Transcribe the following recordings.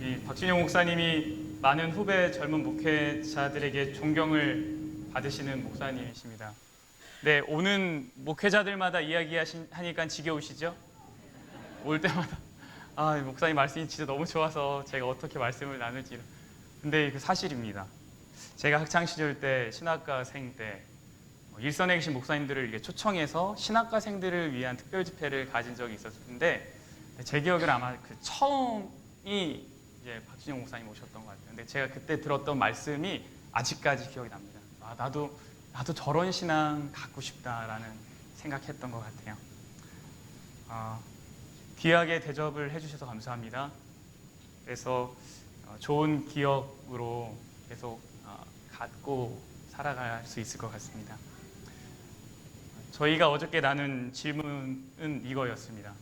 이 박진영 목사님이 많은 후배 젊은 목회자들에게 존경을 받으시는 목사님이십니다. 네, 오는 목회자들마다 이야기하니까 지겨우시죠? 올 때마다 목사님 말씀이 진짜 너무 좋아서 제가 어떻게 말씀을 나눌지. 근데 그 사실입니다. 제가 학창시절 때 신학과생 때 일선에 계신 목사님들을 이렇게 초청해서 신학과생들을 위한 특별 집회를 가진 적이 있었는데, 제 기억은 아마 그 처음이 이제 박진영 목사님 오셨던 것 같아요. 근데 제가 그때 들었던 말씀이 아직까지 기억이 납니다. 나도 저런 신앙 갖고 싶다라는 생각했던 것 같아요. 귀하게 대접을 해주셔서 감사합니다. 그래서 좋은 기억으로 계속 갖고 살아갈 수 있을 것 같습니다. 저희가 어저께 나눈 질문은 이거였습니다.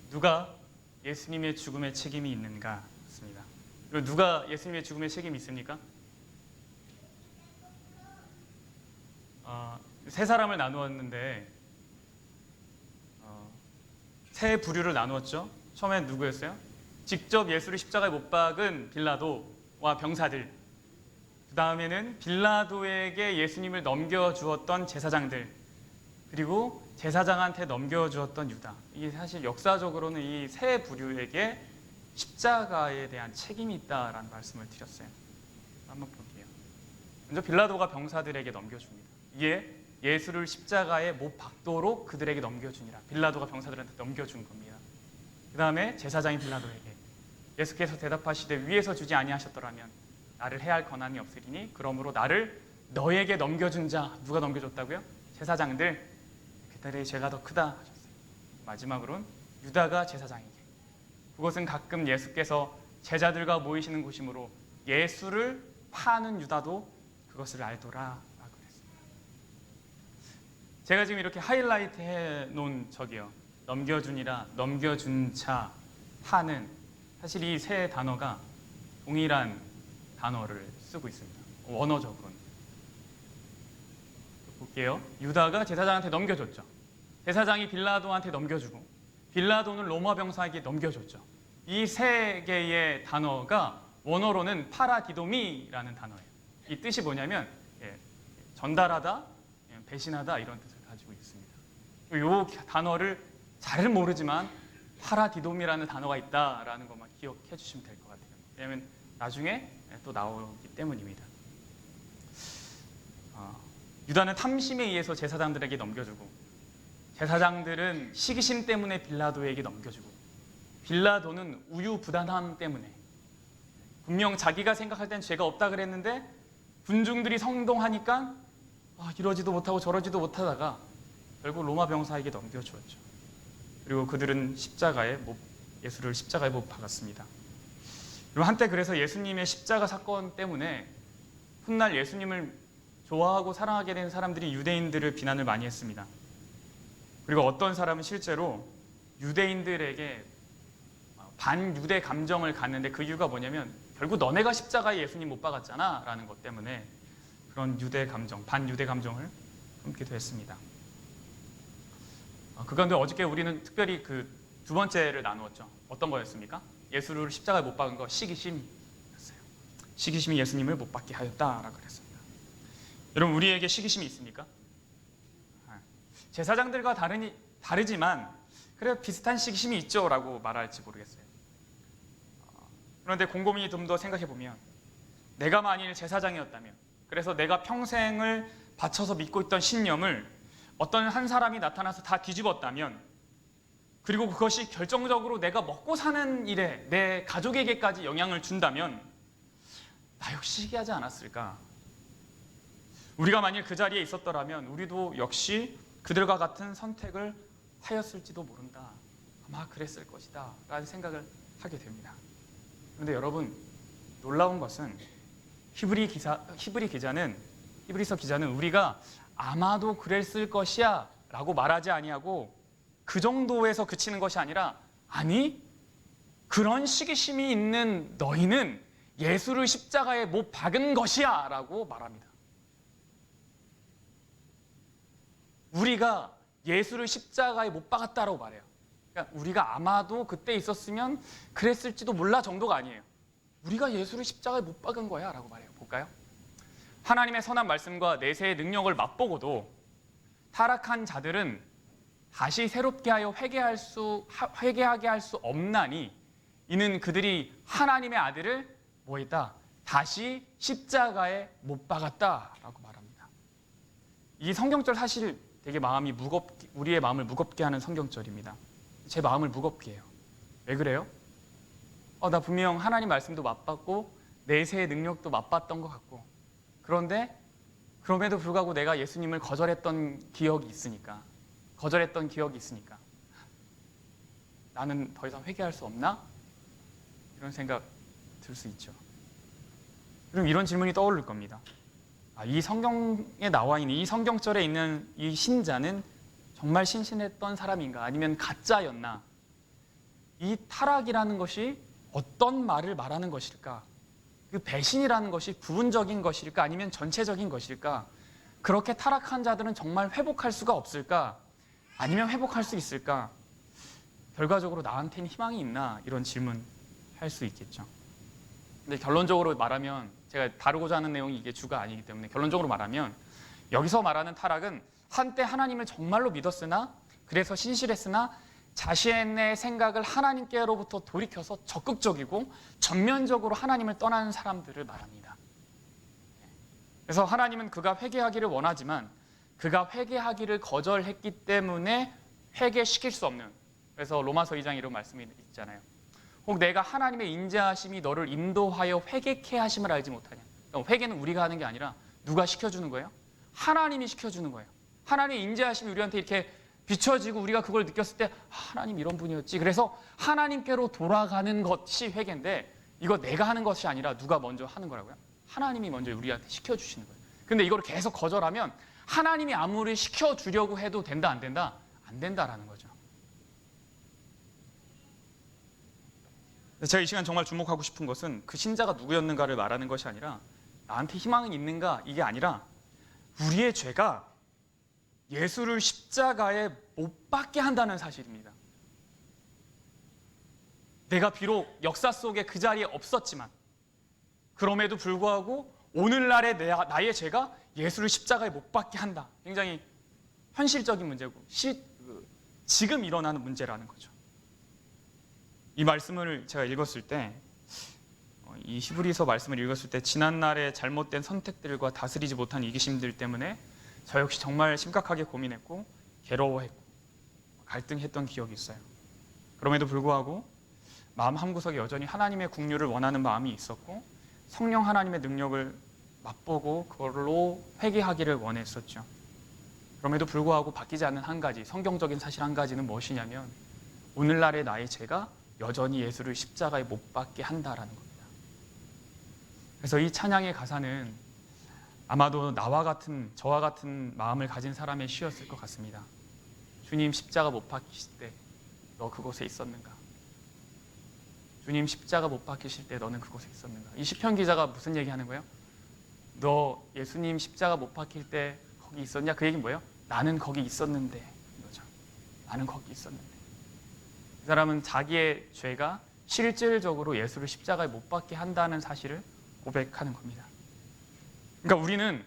누가 예수님의 죽음에 책임이 있는가? 습니다. 그리고 누가 예수님의 죽음에 책임이 있습니까? 세 사람을 나누었는데 세 부류를 나누었죠. 처음엔 누구였어요? 직접 예수를 십자가에 못 박은 빌라도와 병사들, 그 다음에는 빌라도에게 예수님을 넘겨주었던 제사장들, 그리고 제사장한테 넘겨주었던 유다. 이게 사실 역사적으로는 이 세 부류에게 십자가에 대한 책임이 있다라는 말씀을 드렸어요. 한번 볼게요. 먼저 빌라도가 병사들에게 넘겨줍니다. 이에 예수를 십자가에 못 박도록 그들에게 넘겨주니라. 빌라도가 병사들한테 넘겨준 겁니다. 그 다음에 제사장이 빌라도에게 예수께서 대답하시되 위에서 주지 아니하셨더라면 나를 해할 권한이 없으리니 그러므로 나를 너에게 넘겨준 자. 누가 넘겨줬다고요? 제사장들. 그들의 죄가 더 크다 하셨어요. 마지막으로는 유다가 제사장에게, 그것은 가끔 예수께서 제자들과 모이시는 곳이므로 예수를 파는 유다도 그것을 알더라 라고 했습니다. 제가 지금 이렇게 하이라이트 해놓은 저기요, 넘겨준이라, 넘겨준 자, 파는, 사실 이 세 단어가 동일한 단어를 쓰고 있습니다. 원어적으로는. 볼게요. 유다가 제사장한테 넘겨줬죠. 제사장이 빌라도한테 넘겨주고 빌라도는 로마 병사에게 넘겨줬죠. 이 세 개의 단어가 원어로는 파라디도미라는 단어예요. 이 뜻이 뭐냐면 전달하다, 배신하다 이런 뜻을 가지고 있습니다. 이 단어를 잘 모르지만 파라디도미라는 단어가 있다라는 것만 기억해 주시면 될 것 같아요. 왜냐하면 나중에 또 나오기 때문입니다. 유다는 탐심에 의해서 제사장들에게 넘겨주고, 제사장들은 시기심 때문에 빌라도에게 넘겨주고, 빌라도는 우유부단함 때문에, 분명 자기가 생각할 땐 죄가 없다 그랬는데 군중들이 성동하니까 이러지도 못하고 저러지도 못하다가 결국 로마 병사에게 넘겨주었죠. 그리고 그들은 예수를 십자가에 못 박았습니다. 그리고 한때 그래서 예수님의 십자가 사건 때문에 훗날 예수님을 좋아하고 사랑하게 된 사람들이 유대인들을 비난을 많이 했습니다. 그리고 어떤 사람은 실제로 유대인들에게 반유대 감정을 갖는데, 그 이유가 뭐냐면 결국 너네가 십자가에 예수님 못 박았잖아 라는 것 때문에 그런 유대 감정, 반유대 감정을 품기도 했습니다. 그 가운데 어저께 우리는 특별히 그 두 번째를 나누었죠. 어떤 거였습니까? 예수를 십자가에 못 박은 거, 시기심이었어요. 시기심이 예수님을 못 박게 하였다라고 그랬습니다. 여러분, 우리에게 시기심이 있습니까? 제사장들과 다르지만 그래 비슷한 시기심이 있죠 라고 말할지 모르겠어요. 그런데 곰곰이 좀 더 생각해 보면, 내가 만일 제사장이었다면, 그래서 내가 평생을 바쳐서 믿고 있던 신념을 어떤 한 사람이 나타나서 다 뒤집었다면, 그리고 그것이 결정적으로 내가 먹고 사는 일에 내 가족에게까지 영향을 준다면 나 역시 시기하지 않았을까? 우리가 만일 그 자리에 있었더라면 우리도 역시 그들과 같은 선택을 하였을지도 모른다. 아마 그랬을 것이다 라는 생각을 하게 됩니다. 그런데 여러분, 놀라운 것은 히브리서 기자는 우리가 아마도 그랬을 것이야 라고 말하지 아니하고 그 정도에서 그치는 것이 아니라, 아니 그런 시기심이 있는 너희는 예수를 십자가에 못 박은 것이야 라고 말합니다. 우리가 예수를 십자가에 못 박았다라고 말해요. 그러니까 우리가 아마도 그때 있었으면 그랬을지도 몰라 정도가 아니에요. 우리가 예수를 십자가에 못 박은 거야 라고 말해요. 볼까요? 하나님의 선한 말씀과 내세의 능력을 맛보고도 타락한 자들은 다시 새롭게 하여 회개하게 할 수 없나니 이는 그들이 하나님의 아들을 뭐 했다? 다시 십자가에 못 박았다라고 말합니다. 이 성경절 사실 되게 우리의 마음을 무겁게 하는 성경절입니다. 제 마음을 무겁게 해요. 왜 그래요? 나 분명 하나님 말씀도 맛봤고 내세의 능력도 맛봤던 것 같고, 그런데 그럼에도 불구하고 내가 예수님을 거절했던 기억이 있으니까 나는 더 이상 회개할 수 없나? 이런 생각 들 수 있죠. 그럼 이런 질문이 떠오를 겁니다. 이 성경에 나와 있는 이 성경절에 있는 이 신자는 정말 신실했던 사람인가? 아니면 가짜였나? 이 타락이라는 것이 어떤 말을 말하는 것일까? 그 배신이라는 것이 부분적인 것일까? 아니면 전체적인 것일까? 그렇게 타락한 자들은 정말 회복할 수가 없을까? 아니면 회복할 수 있을까? 결과적으로 나한테는 희망이 있나? 이런 질문 할 수 있겠죠. 근데 결론적으로 말하면, 제가 다루고자 하는 내용이 이게 주가 아니기 때문에 결론적으로 말하면, 여기서 말하는 타락은 한때 하나님을 정말로 믿었으나, 그래서 신실했으나 자신의 생각을 하나님께로부터 돌이켜서 적극적이고 전면적으로 하나님을 떠나는 사람들을 말합니다. 그래서 하나님은 그가 회개하기를 원하지만 그가 회개하기를 거절했기 때문에 회개시킬 수 없는, 그래서 로마서 2장 이런 말씀이 있잖아요. 혹 내가 하나님의 인자하심이 너를 인도하여 회개케 하심을 알지 못하냐. 그러니까 회개는 우리가 하는 게 아니라 누가 시켜주는 거예요? 하나님이 시켜주는 거예요. 하나님의 인자하심이 우리한테 이렇게 비춰지고 우리가 그걸 느꼈을 때 하나님 이런 분이었지. 그래서 하나님께로 돌아가는 것이 회개인데, 이거 내가 하는 것이 아니라 누가 먼저 하는 거라고요? 하나님이 먼저 우리한테 시켜주시는 거예요. 근데 이걸 계속 거절하면 하나님이 아무리 시켜주려고 해도 된다 안 된다? 안 된다라는 거죠. 제가 이 시간 정말 주목하고 싶은 것은 그 신자가 누구였는가를 말하는 것이 아니라 나한테 희망은 있는가 이게 아니라 우리의 죄가 예수를 십자가에 못 박게 한다는 사실입니다. 내가 비록 역사 속에 그 자리에 없었지만 그럼에도 불구하고 오늘날의 나의 죄가 예수를 십자가에 못 박게 한다. 굉장히 현실적인 문제고 지금 일어나는 문제라는 거죠. 이 말씀을 제가 읽었을 때, 이 히브리서 말씀을 읽었을 때 지난날의 잘못된 선택들과 다스리지 못한 이기심들 때문에 저 역시 정말 심각하게 고민했고 괴로워했고 갈등했던 기억이 있어요. 그럼에도 불구하고 마음 한구석에 여전히 하나님의 긍휼을 원하는 마음이 있었고 성령 하나님의 능력을 맛보고 그걸로 회개하기를 원했었죠. 그럼에도 불구하고 바뀌지 않는 한 가지, 성경적인 사실 한 가지는 무엇이냐면 오늘날의 나의 죄가 여전히 예수를 십자가에 못 박게 한다라는 겁니다. 그래서 이 찬양의 가사는 아마도 저와 같은 마음을 가진 사람의 시였을 것 같습니다. 주님 십자가 못 박히실 때 너 그곳에 있었는가? 주님 십자가 못 박히실 때 너는 그곳에 있었는가? 이 시편 기자가 무슨 얘기하는 거예요? 너 예수님 십자가 못 박힐 때 거기 있었냐? 그 얘기는 뭐예요? 나는 거기 있었는데 이거죠. 나는 거기 있었는데. 이 사람은 자기의 죄가 실질적으로 예수를 십자가에 못 박게 한다는 사실을 고백하는 겁니다. 그러니까 우리는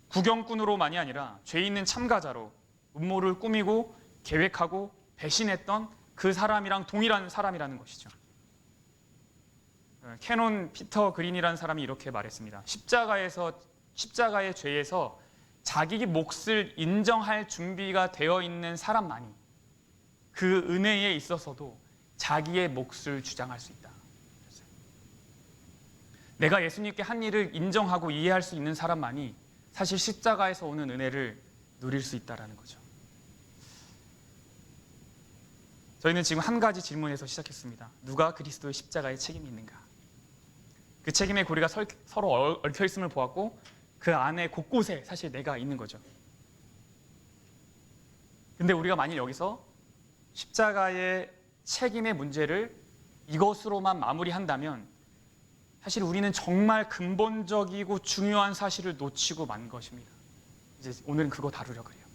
구경꾼으로만이 아니라 죄 있는 참가자로 음모를 꾸미고 계획하고 배신했던 그 사람이랑 동일한 사람이라는 것이죠. 캐논 피터 그린이라는 사람이 이렇게 말했습니다. 십자가의 죄에서 자기 몫을 인정할 준비가 되어 있는 사람만이 그 은혜에 있어서도 자기의 몫을 주장할 수 있다. 내가 예수님께 한 일을 인정하고 이해할 수 있는 사람만이 사실 십자가에서 오는 은혜를 누릴 수 있다는 거죠. 저희는 지금 한 가지 질문에서 시작했습니다. 누가 그리스도의 십자가에 책임이 있는가? 그 책임의 고리가 서로 얽혀 있음을 보았고 그 안에 곳곳에 사실 내가 있는 거죠. 근데 우리가 만일 여기서 십자가의 책임의 문제를 이것으로만 마무리한다면 사실 우리는 정말 근본적이고 중요한 사실을 놓치고 만 것입니다. 이제 오늘은 그거 다루려고 해요.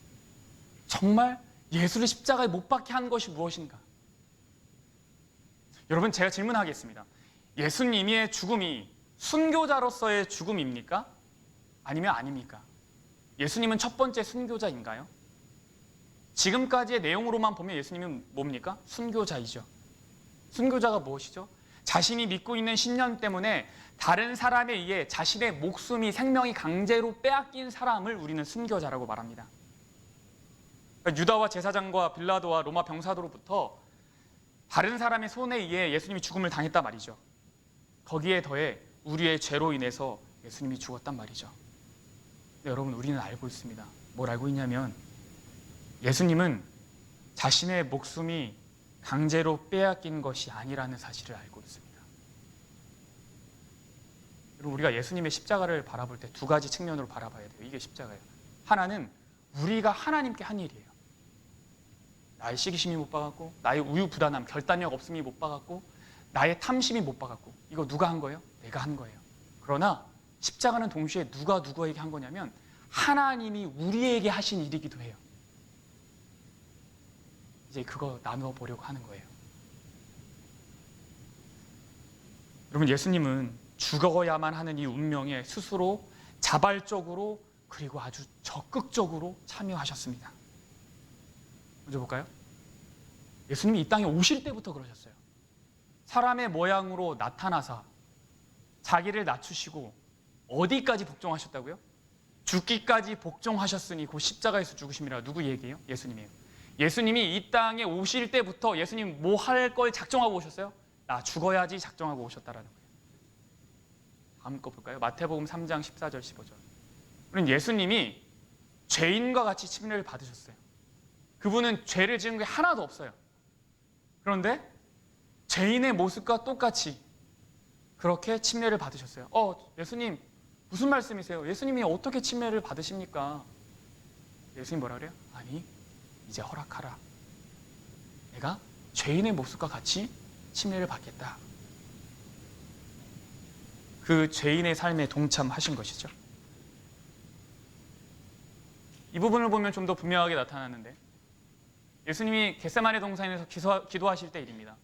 정말 예수를 십자가에 못 박게 한 것이 무엇인가? 여러분, 제가 질문하겠습니다. 예수님의 죽음이 순교자로서의 죽음입니까? 아니면 아닙니까? 예수님은 첫 번째 순교자인가요? 지금까지의 내용으로만 보면 예수님은 뭡니까? 순교자이죠. 순교자가 무엇이죠? 자신이 믿고 있는 신념 때문에 다른 사람에 의해 자신의 목숨이 생명이 강제로 빼앗긴 사람을 우리는 순교자라고 말합니다. 그러니까 유다와 제사장과 빌라도와 로마 병사도로부터 다른 사람의 손에 의해 예수님이 죽음을 당했단 말이죠. 거기에 더해 우리의 죄로 인해서 예수님이 죽었단 말이죠. 근데 여러분, 우리는 알고 있습니다. 뭘 알고 있냐면 예수님은 자신의 목숨이 강제로 빼앗긴 것이 아니라는 사실을 알고 있습니다. 여러분, 우리가 예수님의 십자가를 바라볼 때 두 가지 측면으로 바라봐야 돼요. 이게 십자가예요. 하나는 우리가 하나님께 한 일이에요. 나의 시기심이 못 박았고, 나의 우유부단함, 결단력 없음이 못 박았고, 나의 탐심이 못 박았고, 이거 누가 한 거예요? 내가 한 거예요. 그러나 십자가는 동시에 누가 누구에게 한 거냐면 하나님이 우리에게 하신 일이기도 해요. 이제 그거 나누어 보려고 하는 거예요. 여러분, 예수님은 죽어야만 하는 이 운명에 스스로 자발적으로 그리고 아주 적극적으로 참여하셨습니다. 먼저 볼까요? 예수님이 이 땅에 오실 때부터 그러셨어요. 사람의 모양으로 나타나사 자기를 낮추시고 어디까지 복종하셨다고요? 죽기까지 복종하셨으니 곧 십자가에서 죽으심이라. 누구 얘기예요? 예수님이에요. 예수님이 이 땅에 오실 때부터 예수님 뭐 할 걸 작정하고 오셨어요? 나 죽어야지 작정하고 오셨다라는 거예요. 다음 거 볼까요? 마태복음 3장 14절 15절. 우리는 예수님이 죄인과 같이 침례를 받으셨어요. 그분은 죄를 지은 게 하나도 없어요. 그런데 죄인의 모습과 똑같이 그렇게 침례를 받으셨어요. 예수님 무슨 말씀이세요? 예수님이 어떻게 침례를 받으십니까? 예수님 뭐라 그래요? 아니, 이제 허락하라. 내가 죄인의 모습과 같이 침례를 받겠다. 그 죄인의 삶에 동참하신 것이죠. 이 부분을 보면 좀 더 분명하게 나타나는데, 예수님이 겟세마네 동산에서 기도하실 때 일입니다.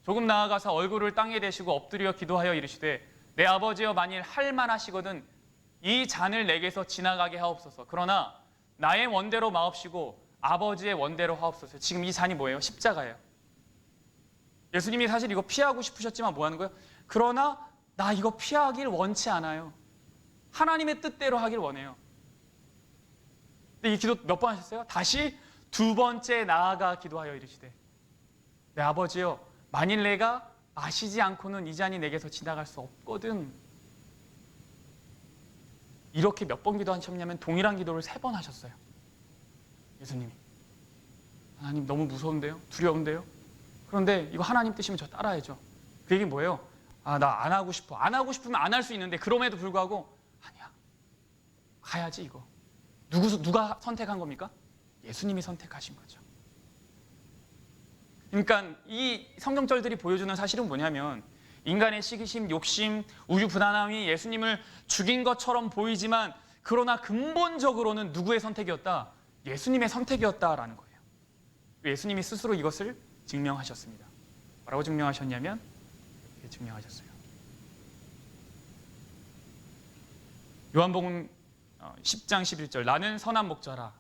조금 나아가서 얼굴을 땅에 대시고 엎드려 기도하여 이르시되, 내 아버지여, 만일 할 만하시거든 이 잔을 내게서 지나가게 하옵소서. 그러나 나의 원대로 마옵시고 아버지의 원대로 하옵소서. 지금 이 잔이 뭐예요? 십자가예요. 예수님이 사실 이거 피하고 싶으셨지만 뭐 하는 거예요? 그러나 나 이거 피하길 원치 않아요. 하나님의 뜻대로 하길 원해요. 근데 이 기도 몇 번 하셨어요? 다시 두 번째 나아가 기도하여 이르시되, 내 아버지여, 만일 내가 마시지 않고는 이 잔이 내게서 지나갈 수 없거든. 이렇게 몇 번 기도하셨냐면 동일한 기도를 3번 하셨어요. 예수님이. 하나님, 너무 무서운데요? 두려운데요? 그런데 이거 하나님 뜻이면 저 따라야죠. 그 얘기는 뭐예요? 나 안 하고 싶어. 안 하고 싶으면 안 할 수 있는데 그럼에도 불구하고 아니야, 가야지. 이거 누가 선택한 겁니까? 예수님이 선택하신 거죠. 그러니까 이 성경절들이 보여주는 사실은 뭐냐면, 인간의 시기심, 욕심, 우유부단함이 예수님을 죽인 것처럼 보이지만 그러나 근본적으로는 누구의 선택이었다? 예수님의 선택이었다라는 거예요. 예수님이 스스로 이것을 증명하셨습니다. 뭐라고 증명하셨냐면 이렇게 증명하셨어요. 요한복음 10장 11절, 나는 선한 목자라.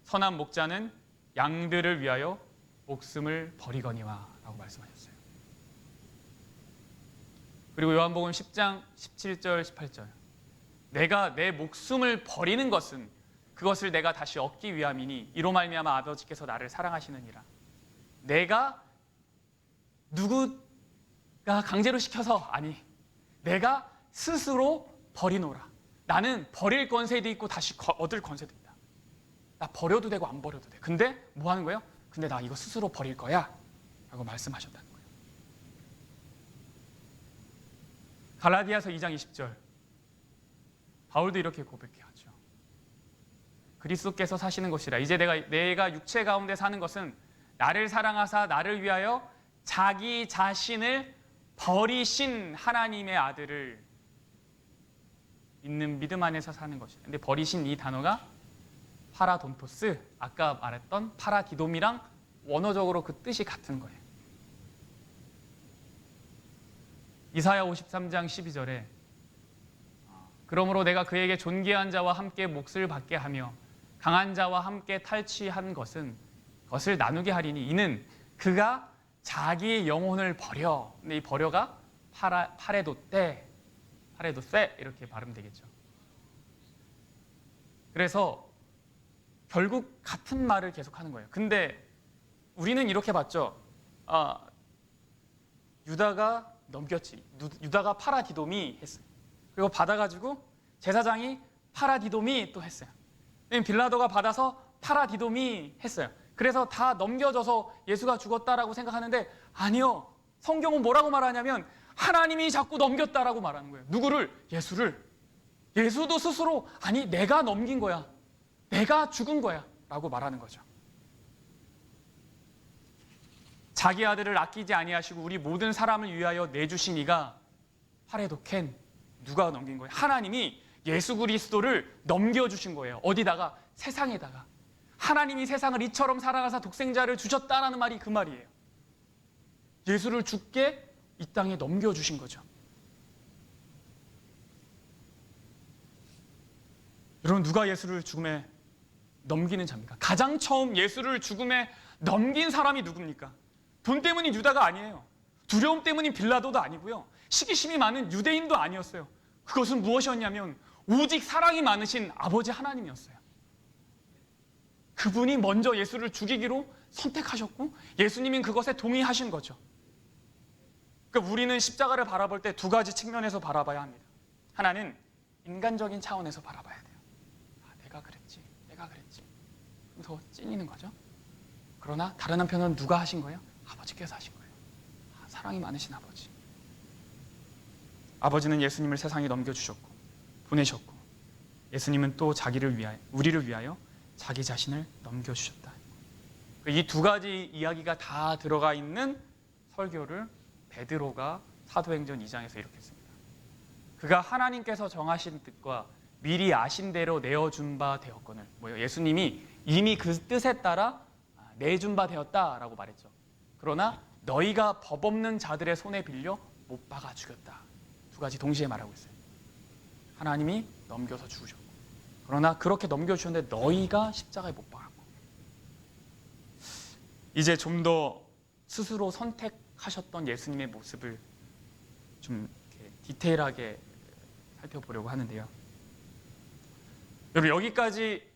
선한 목자는 양들을 위하여 목숨을 버리거니와 라고 말씀하셨어요. 그리고 요한복음 10장 17절 18절, 내가 내 목숨을 버리는 것은 그것을 내가 다시 얻기 위함이니 이로 말미암아 아버지께서 나를 사랑하시느니라. 내가 누구가 강제로 시켜서, 아니, 내가 스스로 버리노라. 나는 버릴 권세도 있고 다시 얻을 권세도 있다. 나 버려도 되고 안 버려도 돼. 근데 뭐 하는 거예요? 근데 나 이거 스스로 버릴 거야 라고 말씀하셨다는 거예요. 갈라디아서 2장 20절, 바울도 이렇게 고백하죠. 그리스도께서 사시는 것이라. 이제 내가 육체 가운데 사는 것은 나를 사랑하사 나를 위하여 자기 자신을 버리신 하나님의 아들을 믿는 믿음 안에서 사는 것이다. 근데 버리신 이 단어가 파라돈토스, 아까 말했던 파라디돔이랑 원어적으로 그 뜻이 같은 거예요. 이사야 53장 12절에 그러므로 내가 그에게 존귀한 자와 함께 몫을 받게 하며 강한 자와 함께 탈취한 것을 나누게 하리니 이는 그가 자기의 영혼을 버려. 근데 이 버려가 파레도떼 이렇게 발음되겠죠. 그래서 결국 같은 말을 계속하는 거예요. 근데 우리는 이렇게 봤죠. 유다가 넘겼지. 유다가 파라디돔이 했어요. 그리고 받아가지고 제사장이 파라디돔이 또 했어요. 빌라도가 받아서 파라디돔이 했어요. 그래서 다 넘겨져서 예수가 죽었다라고 생각하는데 아니요. 성경은 뭐라고 말하냐면 하나님이 자꾸 넘겼다라고 말하는 거예요. 누구를? 예수를. 예수도 스스로 아니 내가 넘긴 거야. 내가 죽은 거야 라고 말하는 거죠. 자기 아들을 아끼지 아니하시고 우리 모든 사람을 위하여 내주신 이가 파레도켄 누가 넘긴 거예요? 하나님이 예수 그리스도를 넘겨주신 거예요. 어디다가? 세상에다가. 하나님이 세상을 이처럼 사랑하사 독생자를 주셨다라는 말이 그 말이에요. 예수를 죽게 이 땅에 넘겨주신 거죠. 여러분 누가 예수를 죽음에 넘기는 자입니까? 가장 처음 예수를 죽음에 넘긴 사람이 누굽니까? 돈 때문인 유다가 아니에요. 두려움 때문인 빌라도도 아니고요. 시기심이 많은 유대인도 아니었어요. 그것은 무엇이었냐면 오직 사랑이 많으신 아버지 하나님이었어요. 그분이 먼저 예수를 죽이기로 선택하셨고 예수님은 그것에 동의하신 거죠. 그러니까 우리는 십자가를 바라볼 때 두 가지 측면에서 바라봐야 합니다. 하나는 인간적인 차원에서 바라봐야 돼요. 내가 그랬지. 더 찔리는 거죠. 그러나 다른 한편은 누가 하신 거예요? 아버지께서 하신 거예요. 사랑이 많으신 아버지. 아버지는 예수님을 세상에 넘겨주셨고 보내셨고 예수님은 또 우리를 위하여 자기 자신을 넘겨주셨다. 이 두 가지 이야기가 다 들어가 있는 설교를 베드로가 사도행전 2장에서 이렇게 했습니다. 그가 하나님께서 정하신 뜻과 미리 아신 대로 내어준 바 되었거늘. 예수님이 이미 그 뜻에 따라 내준 바 되었다라고 말했죠. 그러나 너희가 법 없는 자들의 손에 빌려 못 박아 죽였다. 두 가지 동시에 말하고 있어요. 하나님이 넘겨서 죽으셨고 그러나 그렇게 넘겨주셨는데 너희가 십자가에 못 박았고 이제 좀 더 스스로 선택하셨던 예수님의 모습을 좀 이렇게 디테일하게 살펴보려고 하는데요. 여러분 여기까지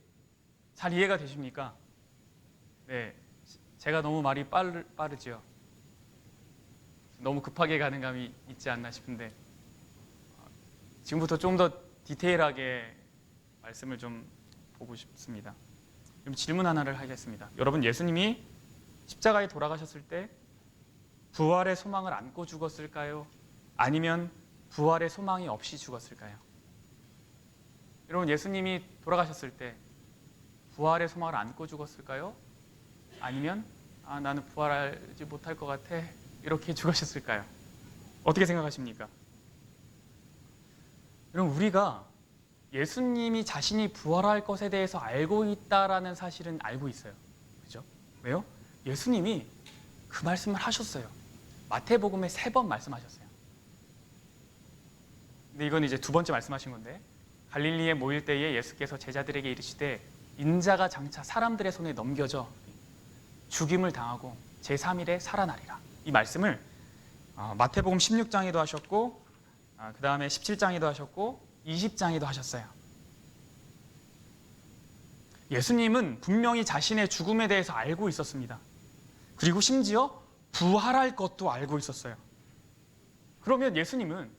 잘 이해가 되십니까? 네, 제가 너무 말이 빠르죠. 너무 급하게 가는 감이 있지 않나 싶은데 지금부터 좀 더 디테일하게 말씀을 좀 보고 싶습니다. 그럼 질문 하나를 하겠습니다. 여러분 예수님이 십자가에 돌아가셨을 때 부활의 소망을 안고 죽었을까요? 아니면 부활의 소망이 없이 죽었을까요? 여러분 예수님이 돌아가셨을 때 부활의 소망을 안고 죽었을까요? 아니면 나는 부활하지 못할 것 같아 이렇게 죽으셨을까요? 어떻게 생각하십니까? 여러분 우리가 예수님이 자신이 부활할 것에 대해서 알고 있다라는 사실은 알고 있어요. 그죠? 왜요? 예수님이 그 말씀을 하셨어요. 마태복음에 3번 말씀하셨어요. 근데 이건 이제 두 번째 말씀하신 건데 갈릴리에 모일 때에 예수께서 제자들에게 이르시되 인자가 장차 사람들의 손에 넘겨져 죽임을 당하고 제3일에 살아나리라. 이 말씀을 마태복음 16장에도 하셨고 그 다음에 17장에도 하셨고 20장에도 하셨어요. 예수님은 분명히 자신의 죽음에 대해서 알고 있었습니다. 그리고 심지어 부활할 것도 알고 있었어요. 그러면 예수님은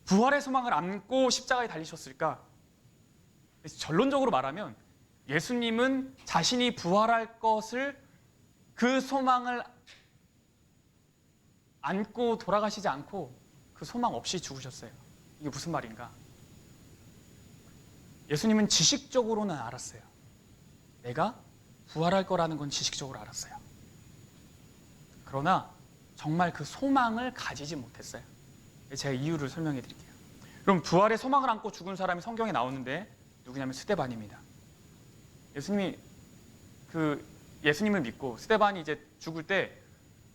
부활의 소망을 안고 십자가에 달리셨을까? 결론적으로 말하면 예수님은 자신이 부활할 것을 그 소망을 안고 돌아가시지 않고 그 소망 없이 죽으셨어요. 이게 무슨 말인가? 예수님은 지식적으로는 알았어요. 내가 부활할 거라는 건 지식적으로 알았어요. 그러나 정말 그 소망을 가지지 못했어요. 제가 이유를 설명해 드릴게요. 그럼 부활의 소망을 안고 죽은 사람이 성경에 나오는데 누구냐면 스데반입니다. 예수님을 믿고 스데반이 이제 죽을 때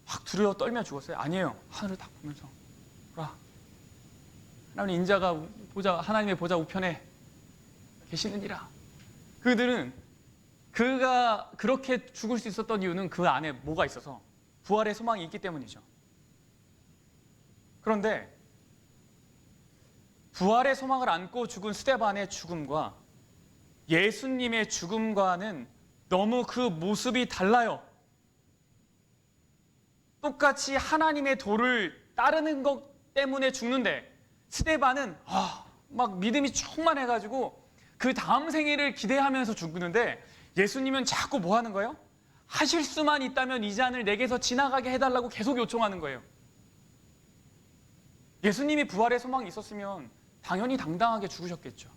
확 두려워 떨며 죽었어요? 아니에요. 하늘을 딱 보면서 보라, 하나님의 인자가 하나님의 보좌 우편에 계시느니라. 그들은 그가 그렇게 죽을 수 있었던 이유는 그 안에 뭐가 있어서 부활의 소망이 있기 때문이죠. 그런데 부활의 소망을 안고 죽은 스데반의 죽음과 예수님의 죽음과는 너무 그 모습이 달라요. 똑같이 하나님의 도를 따르는 것 때문에 죽는데 스데반은 막 믿음이 충만해가지고 그 다음 생애를 기대하면서 죽는데 예수님은 자꾸 뭐 하는 거예요? 하실 수만 있다면 이 잔을 내게서 지나가게 해달라고 계속 요청하는 거예요. 예수님이 부활의 소망이 있었으면 당연히 당당하게 죽으셨겠죠.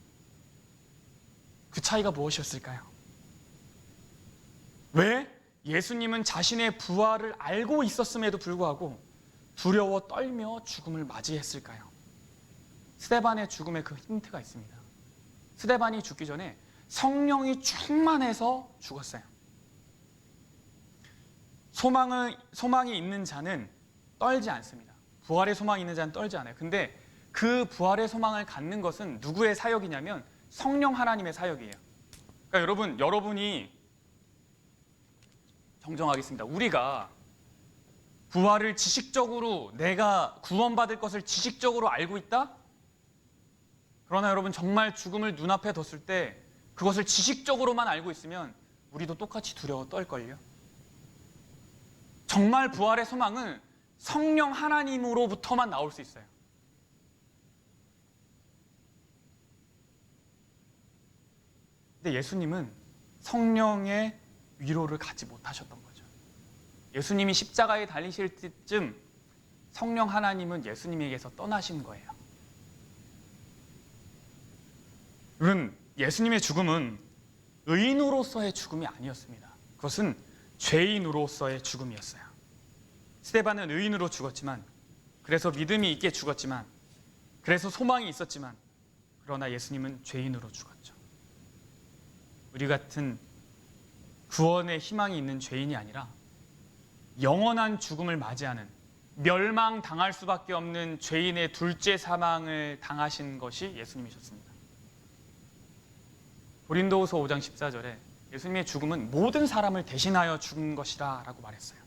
그 차이가 무엇이었을까요? 왜 예수님은 자신의 부활을 알고 있었음에도 불구하고 두려워 떨며 죽음을 맞이했을까요? 스데반의 죽음에 그 힌트가 있습니다. 스데반이 죽기 전에 성령이 충만해서 죽었어요. 소망이 있는 자는 떨지 않습니다. 부활의 소망이 있는 자는 떨지 않아요. 근데 그 부활의 소망을 갖는 것은 누구의 사역이냐면 성령 하나님의 사역이에요. 그러니까 여러분이 정정하겠습니다. 우리가 부활을 지식적으로 내가 구원받을 것을 지식적으로 알고 있다? 그러나 여러분 정말 죽음을 눈앞에 뒀을 때 그것을 지식적으로만 알고 있으면 우리도 똑같이 두려워 떨걸요. 정말 부활의 소망은 성령 하나님으로부터만 나올 수 있어요. 근데 예수님은 성령의 위로를 갖지 못하셨던 거죠. 예수님이 십자가에 달리실 때쯤 성령 하나님은 예수님에게서 떠나신 거예요. 여러분, 예수님의 죽음은 의인으로서의 죽음이 아니었습니다. 그것은 죄인으로서의 죽음이었어요. 스데반은 의인으로 죽었지만, 그래서 믿음이 있게 죽었지만, 그래서 소망이 있었지만, 그러나 예수님은 죄인으로 죽었죠. 우리 같은 구원의 희망이 있는 죄인이 아니라 영원한 죽음을 맞이하는, 멸망당할 수밖에 없는 죄인의 둘째 사망을 당하신 것이 예수님이셨습니다. 고린도후서 5장 14절에 예수님의 죽음은 모든 사람을 대신하여 죽은 것이라 라고 말했어요.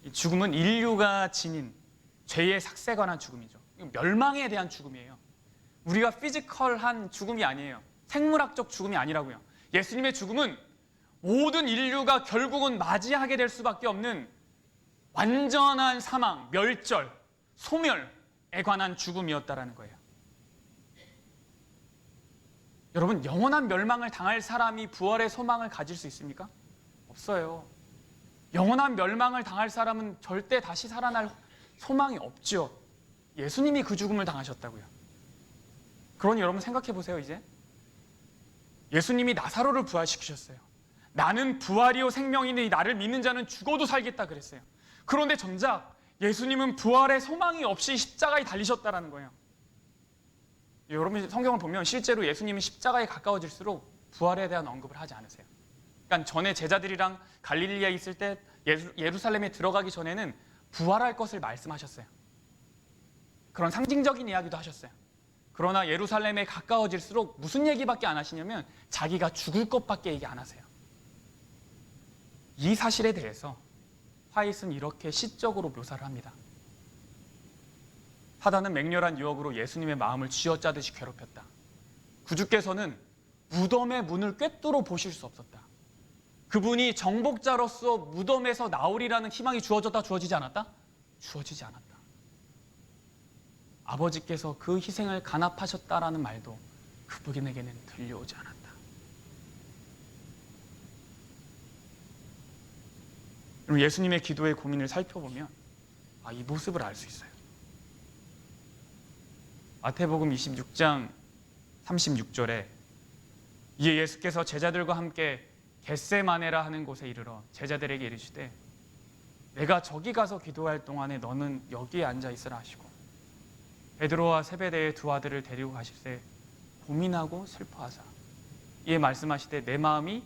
이 죽음은 인류가 지닌 죄의 삭세에 관한 죽음이죠. 멸망에 대한 죽음이에요. 우리가 피지컬한 죽음이 아니에요. 생물학적 죽음이 아니라고요. 예수님의 죽음은 모든 인류가 결국은 맞이하게 될 수밖에 없는 완전한 사망, 멸절, 소멸에 관한 죽음이었다라는 거예요. 여러분, 영원한 멸망을 당할 사람이 부활의 소망을 가질 수 있습니까? 없어요. 영원한 멸망을 당할 사람은 절대 다시 살아날 소망이 없죠. 예수님이 그 죽음을 당하셨다고요. 그러니 여러분 생각해 보세요. 이제 예수님이 나사로를 부활시키셨어요. 나는 부활이요 생명이니 나를 믿는 자는 죽어도 살겠다 그랬어요. 그런데 정작 예수님은 부활의 소망이 없이 십자가에 달리셨다는 거예요. 여러분 성경을 보면 실제로 예수님이 십자가에 가까워질수록 부활에 대한 언급을 하지 않으세요. 그러니까 전에 제자들이랑 갈릴리에 있을 때 예루살렘에 들어가기 전에는 부활할 것을 말씀하셨어요. 그런 상징적인 이야기도 하셨어요. 그러나 예루살렘에 가까워질수록 무슨 얘기밖에 안 하시냐면 자기가 죽을 것밖에 얘기 안 하세요. 이 사실에 대해서 화이트는 이렇게 시적으로 묘사를 합니다. 사단은 맹렬한 유혹으로 예수님의 마음을 쥐어짜듯이 괴롭혔다. 구주께서는 무덤의 문을 꿰뚫어 보실 수 없었다. 그분이 정복자로서 무덤에서 나오리라는 희망이 주어지지 않았다? 주어지지 않았다. 아버지께서 그 희생을 간합하셨다라는 말도 그분에게는 들려오지 않았다. 예수님의 기도의 고민을 살펴보면 이 모습을 알 수 있어요. 마태복음 26장 36절에 이에 예수께서 제자들과 함께 겟세마네라 하는 곳에 이르러 제자들에게 이르시되 내가 저기 가서 기도할 동안에 너는 여기에 앉아 있으라 하시고 베드로와 세베대의 두 아들을 데리고 가실새 고민하고 슬퍼하사 이에 말씀하시되 내 마음이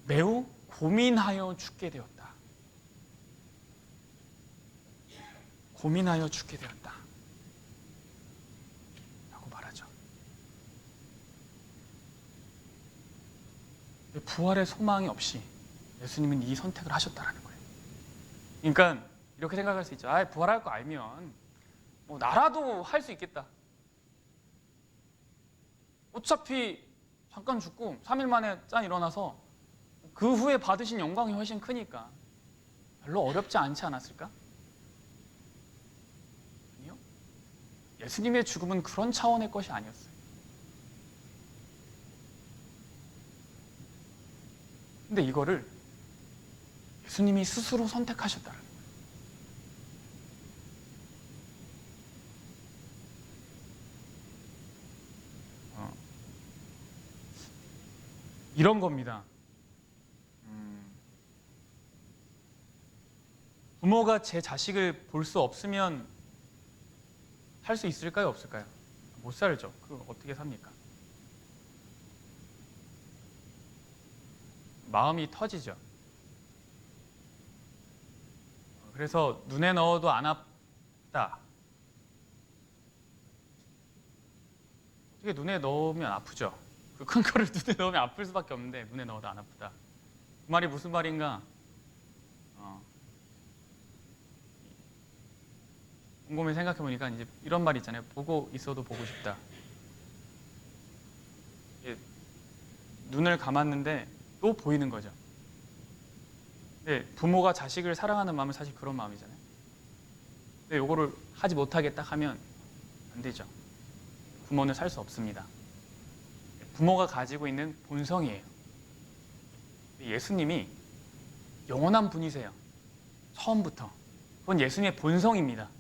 매우 고민하여 죽게 되었다. 고민하여 죽게 되었다. 라고 말하죠. 부활의 소망이 없이 예수님은 이 선택을 하셨다는 거예요. 그러니까 이렇게 생각할 수 있죠. 부활할 거 알면 뭐 나라도 할 수 있겠다. 어차피 잠깐 죽고 3일 만에 짠 일어나서 그 후에 받으신 영광이 훨씬 크니까 별로 어렵지 않지 않았을까? 아니요. 예수님의 죽음은 그런 차원의 것이 아니었어요. 근데 이거를 예수님이 스스로 선택하셨다는 거예요. 이런 겁니다. 부모가 제 자식을 볼 수 없으면 살 수 있을까요? 없을까요? 못 살죠. 그거 어떻게 삽니까? 마음이 터지죠. 그래서 눈에 넣어도 안 아프다. 어떻게 눈에 넣으면 아프죠? 그 큰 거를 눈에 넣으면 아플 수밖에 없는데 눈에 넣어도 안 아프다. 그 말이 무슨 말인가? 곰곰이 생각해 보니까 이제 이런 말이 있잖아요. 보고 있어도 보고 싶다. 눈을 감았는데 또 보이는 거죠. 근데 부모가 자식을 사랑하는 마음은 사실 그런 마음이잖아요. 근데 이거를 하지 못하겠다 하면 안 되죠. 부모는 살 수 없습니다. 부모가 가지고 있는 본성이에요. 예수님이 영원한 분이세요. 처음부터. 그건 예수님의 본성입니다.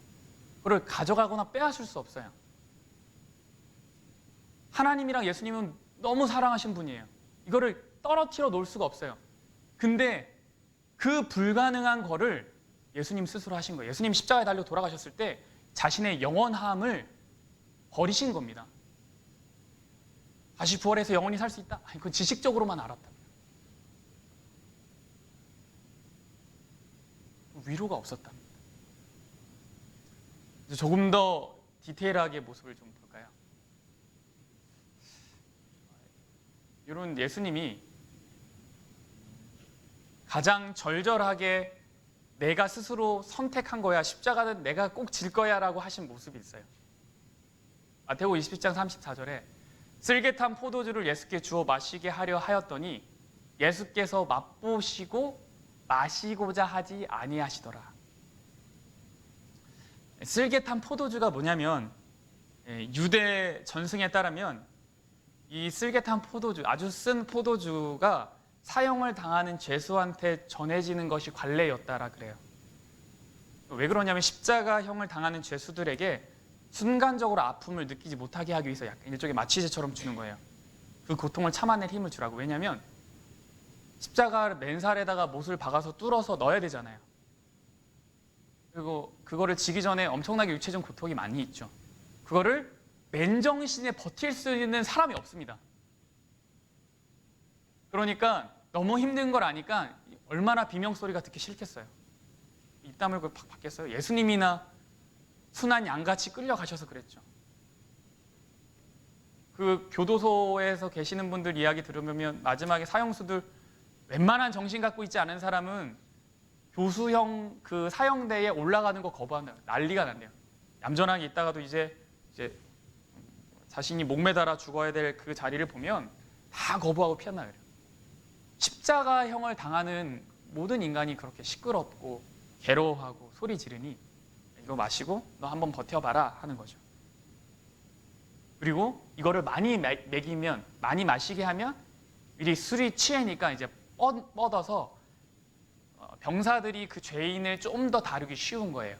그걸 가져가거나 빼앗을 수 없어요. 하나님이랑 예수님은 너무 사랑하신 분이에요. 이거를 떨어뜨려 놓을 수가 없어요. 근데 그 불가능한 거를 예수님 스스로 하신 거예요. 예수님 십자가에 달려 돌아가셨을 때 자신의 영원함을 버리신 겁니다. 다시 부활해서 영원히 살 수 있다? 아니, 그건 지식적으로만 알았다. 위로가 없었답니다. 조금 더 디테일하게 모습을 좀 볼까요? 이런 예수님이 가장 절절하게 내가 스스로 선택한 거야, 십자가는 내가 꼭 질 거야 라고 하신 모습이 있어요. 마태복음 27장 34절에 쓸개탄 포도주를 예수께 주어 마시게 하려 하였더니 예수께서 맛보시고 마시고자 하지 아니하시더라. 쓸개탄 포도주가 뭐냐면 유대 전승에 따르면 이 쓸개탄 포도주, 아주 쓴 포도주가 사형을 당하는 죄수한테 전해지는 것이 관례였다라 그래요. 왜 그러냐면 십자가형을 당하는 죄수들에게 순간적으로 아픔을 느끼지 못하게 하기 위해서 약간 일종의 마취제처럼 주는 거예요. 그 고통을 참아낼 힘을 주라고. 왜냐하면 십자가를 맨살에다가 못을 박아서 뚫어서 넣어야 되잖아요. 그리고 그거를 지기 전에 엄청나게 육체적 고통이 많이 있죠. 그거를 맨정신에 버틸 수 있는 사람이 없습니다. 그러니까 너무 힘든 걸 아니까 얼마나 비명소리가 듣기 싫겠어요. 입 다물고 팍 받겠어요? 예수님이나 순한 양같이 끌려가셔서 그랬죠. 그 교도소에서 계시는 분들 이야기 들으면 마지막에 사형수들 웬만한 정신 갖고 있지 않은 사람은 교수형 그 사형대에 올라가는 거 거부한다. 난리가 난대요. 얌전하게 있다가도 이제 자신이 목매달아 죽어야 될 그 자리를 보면 다 거부하고 피한다 그래요. 십자가형을 당하는 모든 인간이 그렇게 시끄럽고 괴로워하고 소리 지르니 이거 마시고 너 한번 버텨봐라 하는 거죠. 그리고 이거를 많이 먹이면, 많이 마시게 하면 미리 술이 취하니까 이제 뻗어서 병사들이 그 죄인을 좀 더 다루기 쉬운 거예요.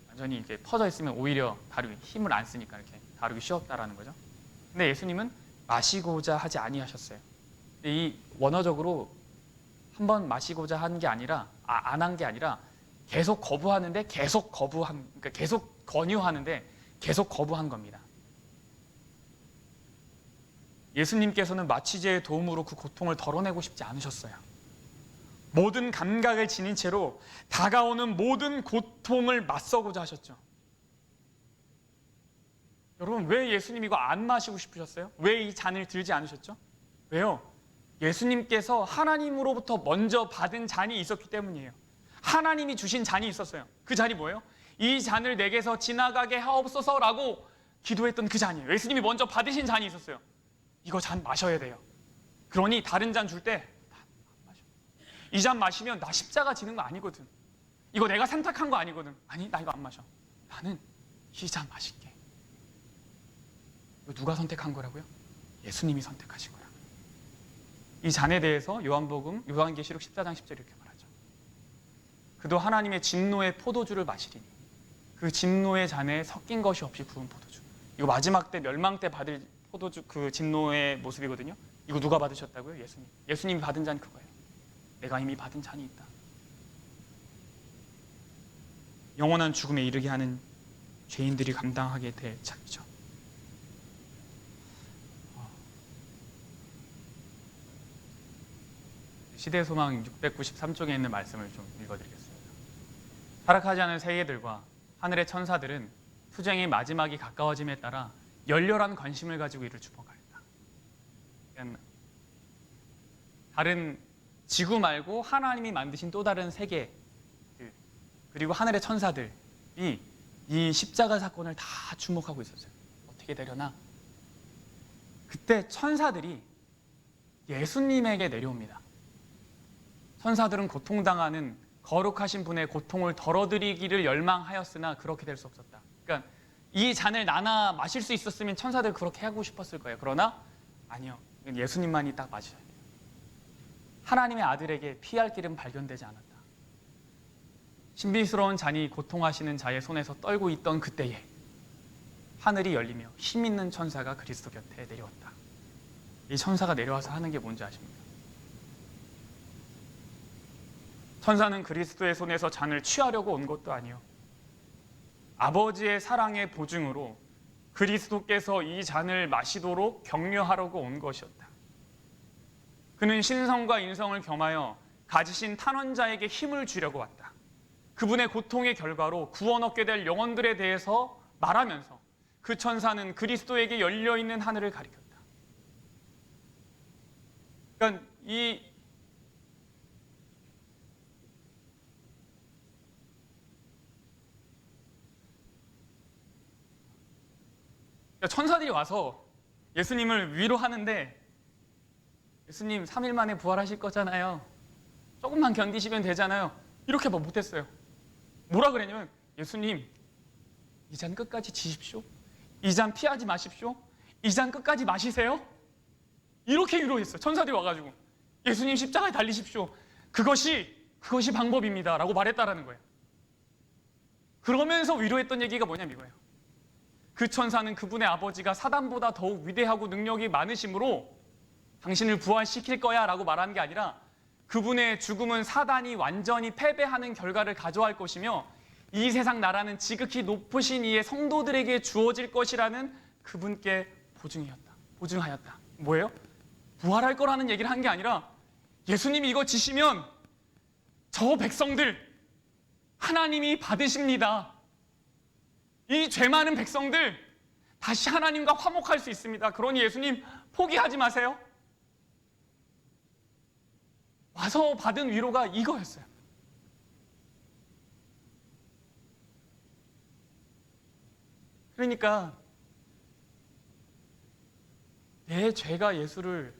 완전히 이렇게 퍼져 있으면 오히려 다루기 힘을 안 쓰니까 이렇게 다루기 쉬웠다라는 거죠. 근데 예수님은 마시고자 하지 아니하셨어요. 근데 이 원어적으로 한번 마시고자 한 게 아니라 안 한 게 아니라 계속 거부하는데 계속 거부한, 그러니까 계속 권유하는데 계속 거부한 겁니다. 예수님께서는 마취제의 도움으로 그 고통을 덜어내고 싶지 않으셨어요. 모든 감각을 지닌 채로 다가오는 모든 고통을 맞서고자 하셨죠. 여러분, 왜 예수님 이거 안 마시고 싶으셨어요? 왜 이 잔을 들지 않으셨죠? 왜요? 예수님께서 하나님으로부터 먼저 받은 잔이 있었기 때문이에요. 하나님이 주신 잔이 있었어요. 그 잔이 뭐예요? 이 잔을 내게서 지나가게 하옵소서라고 기도했던 그 잔이에요. 예수님이 먼저 받으신 잔이 있었어요. 이거 잔 마셔야 돼요. 그러니 다른 잔 줄 때 안 마셔. 이 잔 마시면 나 십자가 지는 거 아니거든. 이거 내가 선택한 거 아니거든. 아니, 나 이거 안 마셔. 나는 이 잔 마실게. 이거 누가 선택한 거라고요? 예수님이 선택하신 거야. 이 잔에 대해서 요한계시록 14장 10절 이렇게 말하죠. 그도 하나님의 진노의 포도주를 마시리니 그 진노의 잔에 섞인 것이 없이 부은 포도주. 이거 마지막 때 멸망 때 받을 포도주, 그 진노의 모습이거든요. 이거 누가 받으셨다고요? 예수님. 예수님이 받은 잔 그거예요. 내가 이미 받은 잔이 있다. 영원한 죽음에 이르게 하는 죄인들이 감당하게 될 잔이죠. 시대소망 693쪽에 있는 말씀을 좀 읽어드리겠습니다. 타락하지 않은 세계들과 하늘의 천사들은 투쟁의 마지막이 가까워짐에 따라 열렬한 관심을 가지고 이를 주목하였다. 다른 지구 말고 하나님이 만드신 또 다른 세계, 그리고 하늘의 천사들이 이 십자가 사건을 다 주목하고 있었어요. 어떻게 되려나? 그때 천사들이 예수님에게 내려옵니다. 천사들은 고통당하는 거룩하신 분의 고통을 덜어드리기를 열망하였으나 그렇게 될 수 없었다. 그러니까 이 잔을 나눠 마실 수 있었으면 천사들 그렇게 하고 싶었을 거예요. 그러나 아니요. 예수님만이 딱 마셔야 돼요. 하나님의 아들에게 피할 길은 발견되지 않았다. 신비스러운 잔이 고통하시는 자의 손에서 떨고 있던 그때에 하늘이 열리며 힘 있는 천사가 그리스도 곁에 내려왔다. 이 천사가 내려와서 하는 게 뭔지 아십니까? 천사는 그리스도의 손에서 잔을 취하려고 온 것도 아니요. 아버지의 사랑의 보증으로 그리스도께서 이 잔을 마시도록 격려하려고 온 것이었다. 그는 신성과 인성을 겸하여 가지신 탄원자에게 힘을 주려고 왔다. 그분의 고통의 결과로 구원 얻게 될 영혼들에 대해서 말하면서 그 천사는 그리스도에게 열려있는 하늘을 가리켰다. 그러니까 천사들이 와서 예수님을 위로하는데 예수님 3일 만에 부활하실 거잖아요. 조금만 견디시면 되잖아요. 이렇게 못했어요. 뭐라 그랬냐면 예수님 이 잔 끝까지 지십시오. 이 잔 피하지 마십시오. 이 잔 끝까지 마시세요. 이렇게 위로했어요. 천사들이 와가지고 예수님 십자가에 달리십시오. 그것이 방법입니다 라고 말했다라는 거예요. 그러면서 위로했던 얘기가 뭐냐면 이거예요. 그 천사는 그분의 아버지가 사단보다 더욱 위대하고 능력이 많으시므로 당신을 부활시킬 거야 라고 말하는 게 아니라 그분의 죽음은 사단이 완전히 패배하는 결과를 가져갈 것이며 이 세상 나라는 지극히 높으신 이의 성도들에게 주어질 것이라는 그분께 보증하였다. 뭐예요? 부활할 거라는 얘기를 한 게 아니라 예수님이 이거 지시면 저 백성들 하나님이 받으십니다. 이 죄 많은 백성들 다시 하나님과 화목할 수 있습니다. 그러니 예수님 포기하지 마세요. 와서 받은 위로가 이거였어요. 그러니까 내 죄가 예수를,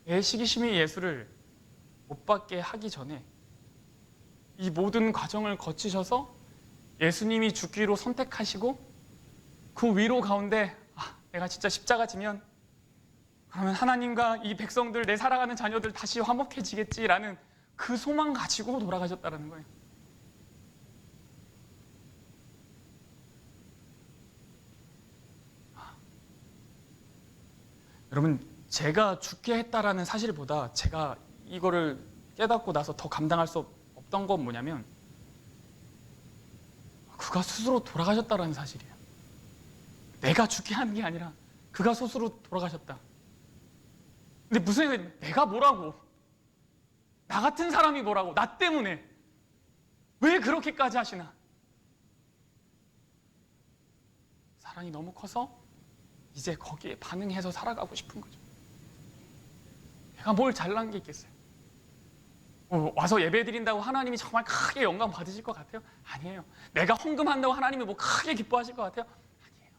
내 시기심이 예수를 못 받게 하기 전에 이 모든 과정을 거치셔서 예수님이 죽기로 선택하시고 그 위로 가운데 내가 진짜 십자가 지면 그러면 하나님과 이 백성들, 내 사랑하는 자녀들 다시 화목해지겠지라는 그 소망 가지고 돌아가셨다는 거예요. 여러분, 제가 죽게 했다라는 사실보다 제가 이거를 깨닫고 나서 더 감당할 수 없던 건 뭐냐면 그가 스스로 돌아가셨다는 사실이에요. 내가 죽게 하는 게 아니라 그가 스스로 돌아가셨다. 근데 무슨 생각이, 내가 뭐라고? 나 같은 사람이 뭐라고? 나 때문에 왜 그렇게까지 하시나? 사랑이 너무 커서 이제 거기에 반응해서 살아가고 싶은 거죠. 내가 뭘 잘난 게 있겠어요? 와서 예배 드린다고 하나님이 정말 크게 영광 받으실 것 같아요? 아니에요. 내가 헌금한다고 하나님이 뭐 크게 기뻐하실 것 같아요? 아니에요.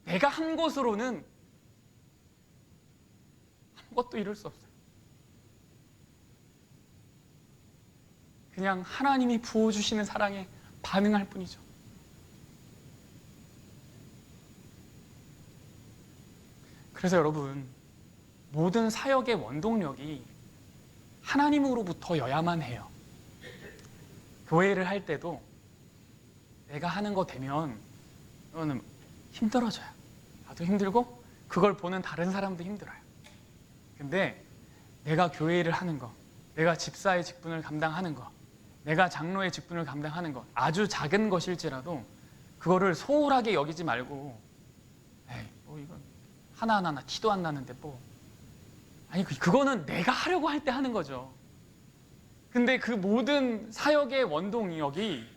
내가 한 것으로는 아무것도 이룰 수 없어요. 그냥 하나님이 부어주시는 사랑에 반응할 뿐이죠. 그래서 여러분, 모든 사역의 원동력이 하나님으로부터여야만 해요. 교회를 할 때도 내가 하는 거 되면 이거는 힘들어져요. 나도 힘들고 그걸 보는 다른 사람도 힘들어요. 근데 내가 교회를 하는 거, 내가 집사의 직분을 감당하는 거, 내가 장로의 직분을 감당하는 것, 아주 작은 것일지라도 그거를 소홀하게 여기지 말고, 에이, 뭐 이건 하나하나 티도 안 나는데 뭐, 아니 그거는 내가 하려고 할 때 하는 거죠. 근데 그 모든 사역의 원동력이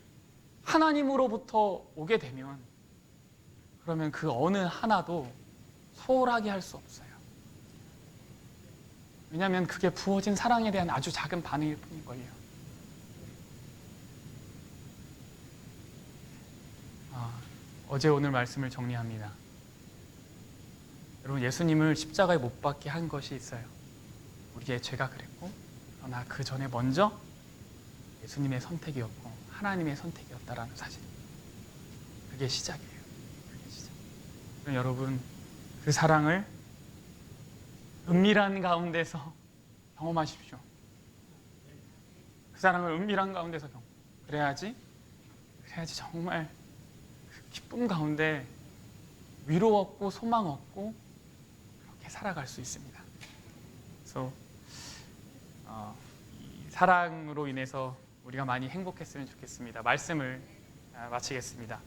하나님으로부터 오게 되면, 그러면 그 어느 하나도 소홀하게 할 수 없어요. 왜냐하면 그게 부어진 사랑에 대한 아주 작은 반응일 뿐일걸요. 어제 오늘 말씀을 정리합니다. 여러분, 예수님을 십자가에 못 박게 한 것이 있어요. 우리의 죄가 그랬고, 그러나 그 전에 먼저 예수님의 선택이었고 하나님의 선택이었다라는 사실. 그게 시작이에요. 그게 시작. 그럼 여러분, 그 사랑을 은밀한 가운데서 경험하십시오. 그 사랑을 은밀한 가운데서 그래야지 정말 그 기쁨 가운데 위로 얻고 소망 얻고 그렇게 살아갈 수 있습니다. 그래서 이 사랑으로 인해서 우리가 많이 행복했으면 좋겠습니다. 말씀을 마치겠습니다.